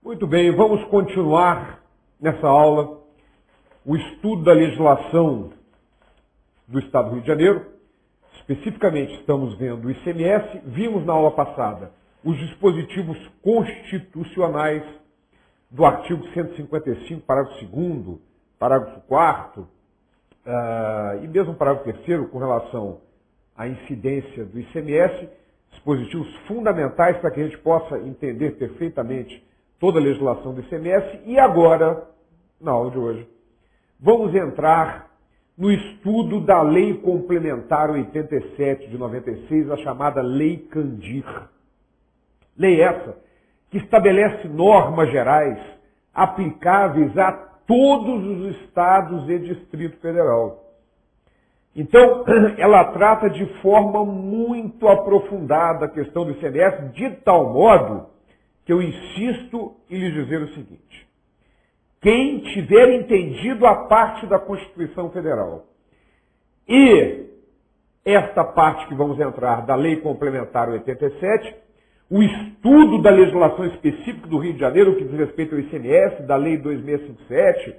Muito bem, vamos continuar nessa aula o estudo da legislação do Estado do Rio de Janeiro. Especificamente estamos vendo o ICMS, vimos na aula passada os dispositivos constitucionais do artigo 155, parágrafo 2º, parágrafo 4º, e mesmo parágrafo 3º com relação à incidência do ICMS, dispositivos fundamentais para que a gente possa entender perfeitamente toda a legislação do ICMS. E agora, na aula de hoje, vamos entrar no estudo da Lei Complementar 87 de 96, a chamada Lei Candir. Lei essa que estabelece normas gerais aplicáveis a todos os estados e Distrito Federal. Então, ela trata de forma muito aprofundada a questão do ICMS, de tal modo que eu insisto em lhes dizer o seguinte: quem tiver entendido a parte da Constituição Federal e esta parte que vamos entrar da Lei Complementar 87, o estudo da legislação específica do Rio de Janeiro, que diz respeito ao ICMS, da Lei 2657,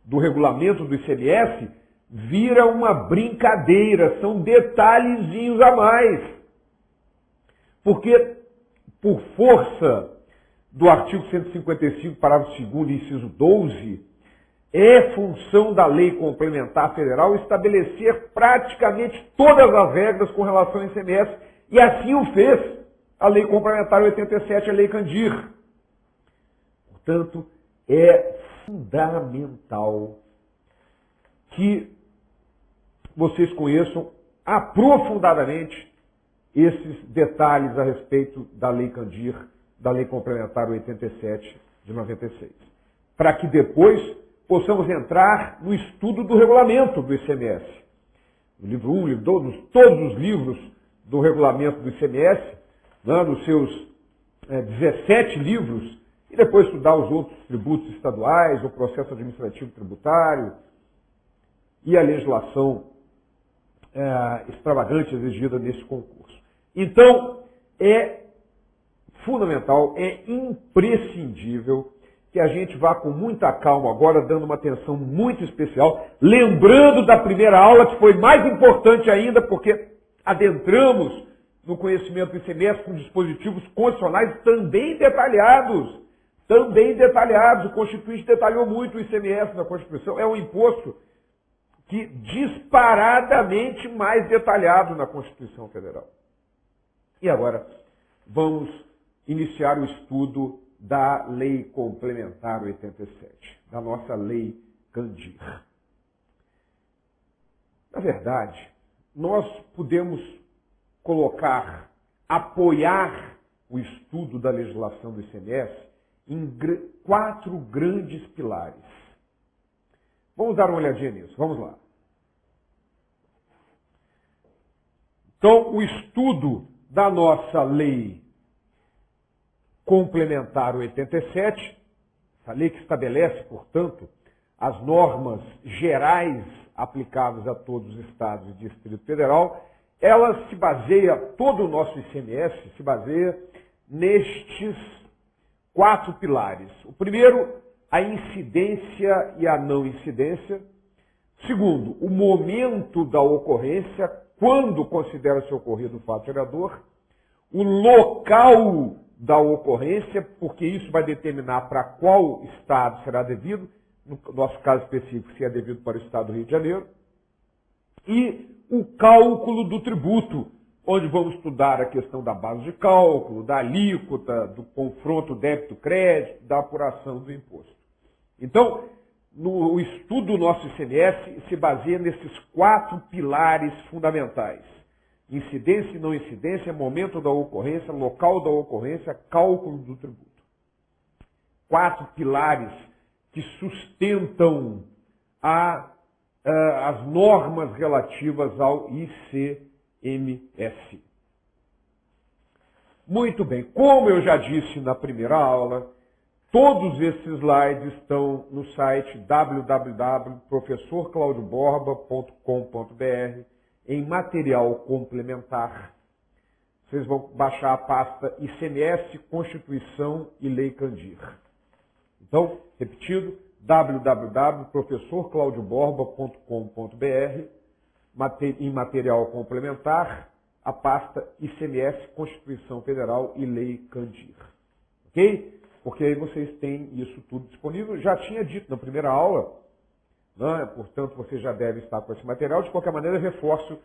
do regulamento do ICMS, vira uma brincadeira, são detalhezinhos a mais. Porque, por força do artigo 155, parágrafo 2º, inciso 12, é função da Lei Complementar Federal estabelecer praticamente todas as regras com relação ao ICMS, e assim o fez a Lei Complementar 87, a Lei Candir. Portanto, é fundamental que vocês conheçam aprofundadamente esses detalhes a respeito da Lei Candir, da Lei Complementar 87 de 96. Para que depois possamos entrar no estudo do regulamento do ICMS. No livro 1, livro 2, todos os livros do regulamento do ICMS, nos seus 17 livros, e depois estudar os outros tributos estaduais, o processo administrativo tributário e a legislação extravagante exigida nesse concurso. Então, é fundamental, é imprescindível que a gente vá com muita calma agora, dando uma atenção muito especial, lembrando da primeira aula, que foi mais importante ainda, porque adentramos no conhecimento do ICMS com dispositivos constitucionais também detalhados. Também detalhados. O Constituinte detalhou muito o ICMS na Constituição. É um imposto que disparadamente mais detalhado na Constituição Federal. E agora, vamos iniciar o estudo da Lei Complementar 87, da nossa Lei Candir. Na verdade, nós podemos apoiar o estudo da legislação do ICMS em 4 grandes pilares. Vamos dar uma olhadinha nisso, vamos lá. Então, o estudo da nossa Lei Complementar 87, essa lei que estabelece, portanto, as normas gerais aplicáveis a todos os estados e Distrito Federal, ela se baseia, todo o nosso ICMS se baseia nestes 4 pilares. O primeiro, a incidência e a não incidência. Segundo, o momento da ocorrência, quando considera-se ocorrido o fato gerador. O local da ocorrência, porque isso vai determinar para qual estado será devido, no nosso caso específico, se é devido para o estado do Rio de Janeiro. E o cálculo do tributo, onde vamos estudar a questão da base de cálculo, da alíquota, do confronto débito-crédito, da apuração do imposto. Então, o estudo do nosso ICMS se baseia nesses 4 pilares fundamentais: incidência e não incidência, momento da ocorrência, local da ocorrência, cálculo do tributo. 4 pilares que sustentam as normas relativas ao ICMS. Muito bem, como eu já disse na primeira aula, todos esses slides estão no site www.professorclaudioborba.com.br em material complementar. Vocês vão baixar a pasta ICMS, Constituição e Lei Candir. Então, repetindo, www.professorclaudioborba.com.br, em material complementar, a pasta ICMS, Constituição Federal e Lei Candir. Ok? Porque aí vocês têm isso tudo disponível. Já tinha dito na primeira aula, né? Portanto, você já deve estar com esse material. De qualquer maneira, reforço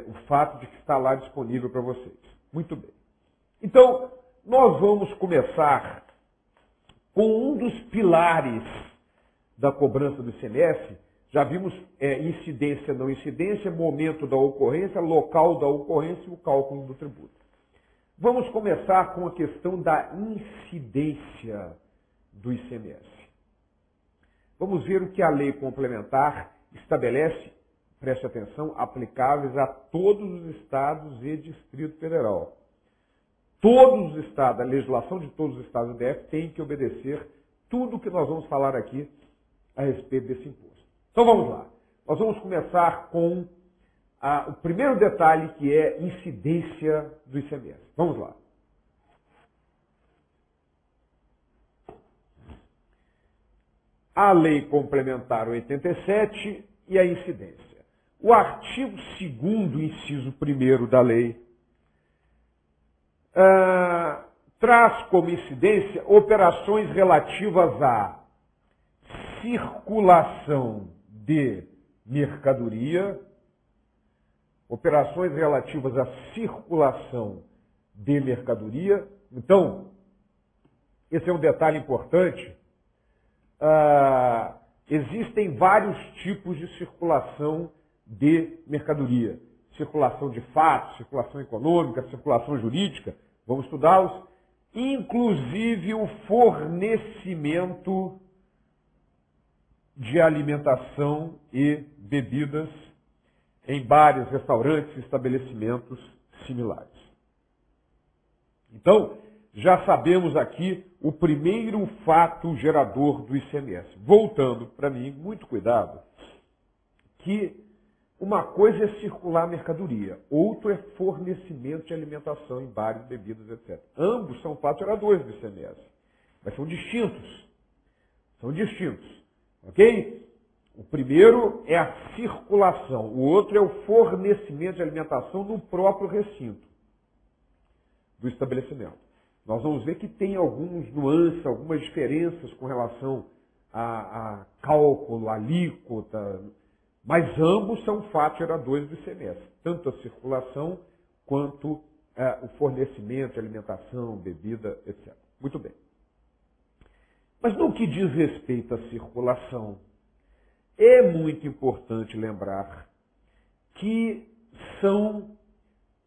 o fato de que está lá disponível para vocês. Muito bem. Então, nós vamos começar com um dos pilares da cobrança do ICMS. Já vimos incidência, não incidência, momento da ocorrência, local da ocorrência e o cálculo do tributo. Vamos começar com a questão da incidência do ICMS. Vamos ver o que a lei complementar estabelece, preste atenção, aplicáveis a todos os estados e Distrito Federal. Todos os estados, a legislação de todos os estados do DF tem que obedecer tudo o que nós vamos falar aqui a respeito desse imposto. Então vamos lá. Nós vamos começar com o primeiro detalhe, que é incidência do ICMS. Vamos lá. A Lei Complementar 87 e a incidência. O artigo 2º, inciso 1º da lei, traz como incidência operações relativas à circulação de mercadoria, operações relativas à circulação de mercadoria. Então, esse é um detalhe importante. Existem vários tipos de circulação de mercadoria. Circulação de fatos, circulação econômica, circulação jurídica. Vamos estudá-los. Inclusive o fornecimento de alimentação e bebidas em bares, restaurantes e estabelecimentos similares. Então, já sabemos aqui o primeiro fato gerador do ICMS. Voltando para mim, muito cuidado, que uma coisa é circular mercadoria, outro é fornecimento de alimentação em bares, bebidas, etc. Ambos são fatos geradores do ICMS, mas são distintos. São distintos. Ok? O primeiro é a circulação, o outro é o fornecimento de alimentação no próprio recinto do estabelecimento. Nós vamos ver que tem alguns nuances, algumas diferenças com relação a cálculo, alíquota, mas ambos são fatos geradores do ICMS, tanto a circulação quanto o fornecimento de alimentação, bebida, etc. Muito bem. Mas no que diz respeito à circulação, é muito importante lembrar que são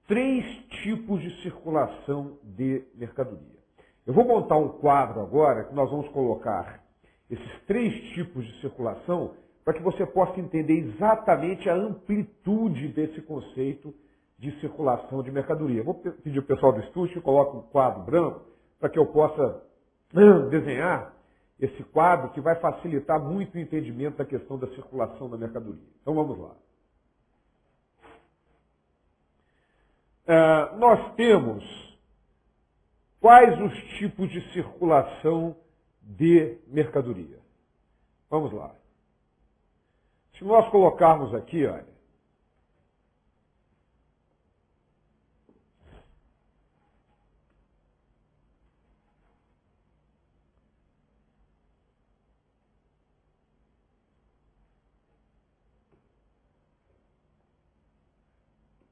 3 tipos de circulação de mercadoria. Eu vou montar um quadro agora que nós vamos colocar esses 3 tipos de circulação para que você possa entender exatamente a amplitude desse conceito de circulação de mercadoria. Vou pedir ao pessoal do estúdio que coloque um quadro branco para que eu possa desenhar esse quadro que vai facilitar muito o entendimento da questão da circulação da mercadoria. Então vamos lá. Nós temos quais os tipos de circulação de mercadoria. Vamos lá. Se nós colocarmos aqui, olha,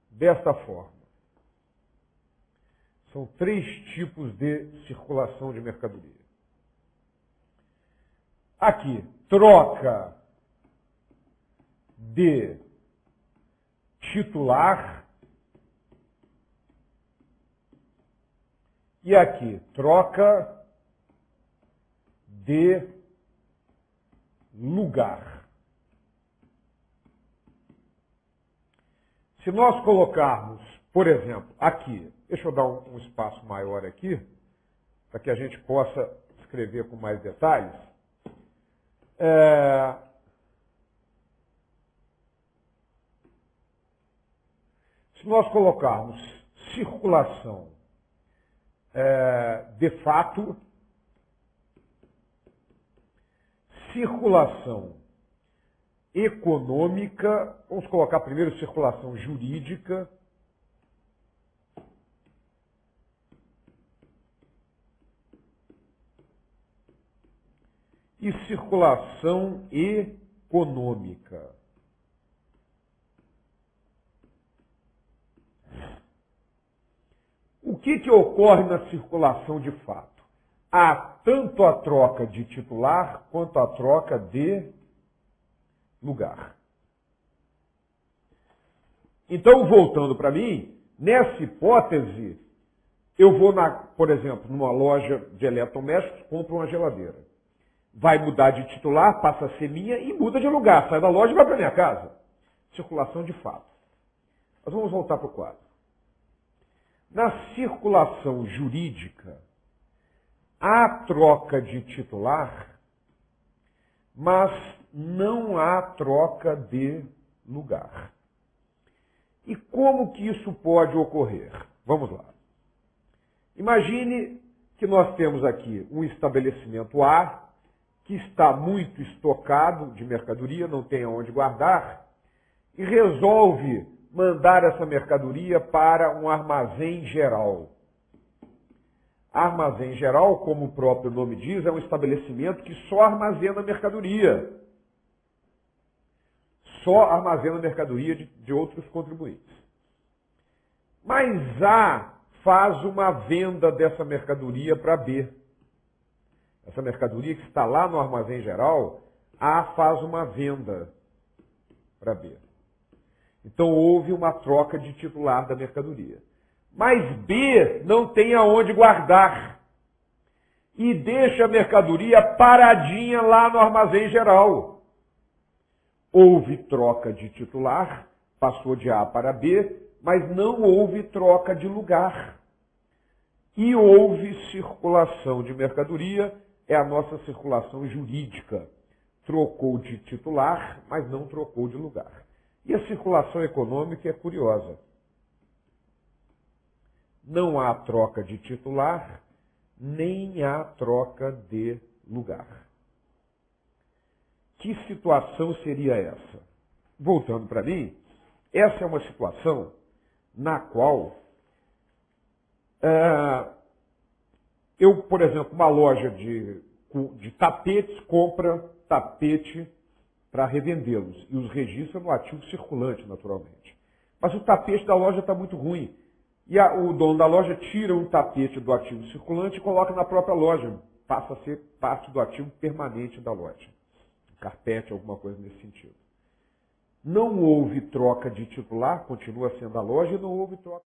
desta forma. São 3 tipos de circulação de mercadoria. Aqui, troca de titular. E aqui, troca de lugar. Se nós colocarmos, por exemplo, aqui, deixa eu dar um espaço maior aqui, para que a gente possa escrever com mais detalhes. Se nós colocarmos circulação de fato, circulação econômica, vamos colocar primeiro circulação jurídica, e circulação econômica. O que ocorre na circulação de fato? Há tanto a troca de titular quanto a troca de lugar. Então, voltando para mim, nessa hipótese, eu vou, por exemplo, numa loja de eletrodomésticos, compro uma geladeira. Vai mudar de titular, passa a ser minha e muda de lugar. Sai da loja e vai para minha casa. Circulação de fato. Mas vamos voltar para o quadro. Na circulação jurídica, há troca de titular, mas não há troca de lugar. E como que isso pode ocorrer? Vamos lá. Imagine que nós temos aqui um estabelecimento A, que está muito estocado de mercadoria, não tem aonde guardar, e resolve mandar essa mercadoria para um armazém geral. Armazém geral, como o próprio nome diz, é um estabelecimento que só armazena mercadoria. Só armazena mercadoria de outros contribuintes. Mas A faz uma venda dessa mercadoria para B. Essa mercadoria que está lá no armazém geral, A faz uma venda para B. Então houve uma troca de titular da mercadoria. Mas B não tem aonde guardar. E deixa a mercadoria paradinha lá no armazém geral. Houve troca de titular, passou de A para B, mas não houve troca de lugar. E houve circulação de mercadoria, é a nossa circulação jurídica. Trocou de titular, mas não trocou de lugar. E a circulação econômica é curiosa. Não há troca de titular, nem há troca de lugar. Que situação seria essa? Voltando para mim, essa é uma situação na qual eu, por exemplo, uma loja de tapetes compra tapete para revendê-los e os registra no ativo circulante, naturalmente. Mas o tapete da loja está muito ruim. E o dono da loja tira um tapete do ativo circulante e coloca na própria loja. Passa a ser parte do ativo permanente da loja. Carpete, alguma coisa nesse sentido. Não houve troca de titular, continua sendo a loja, e não houve troca.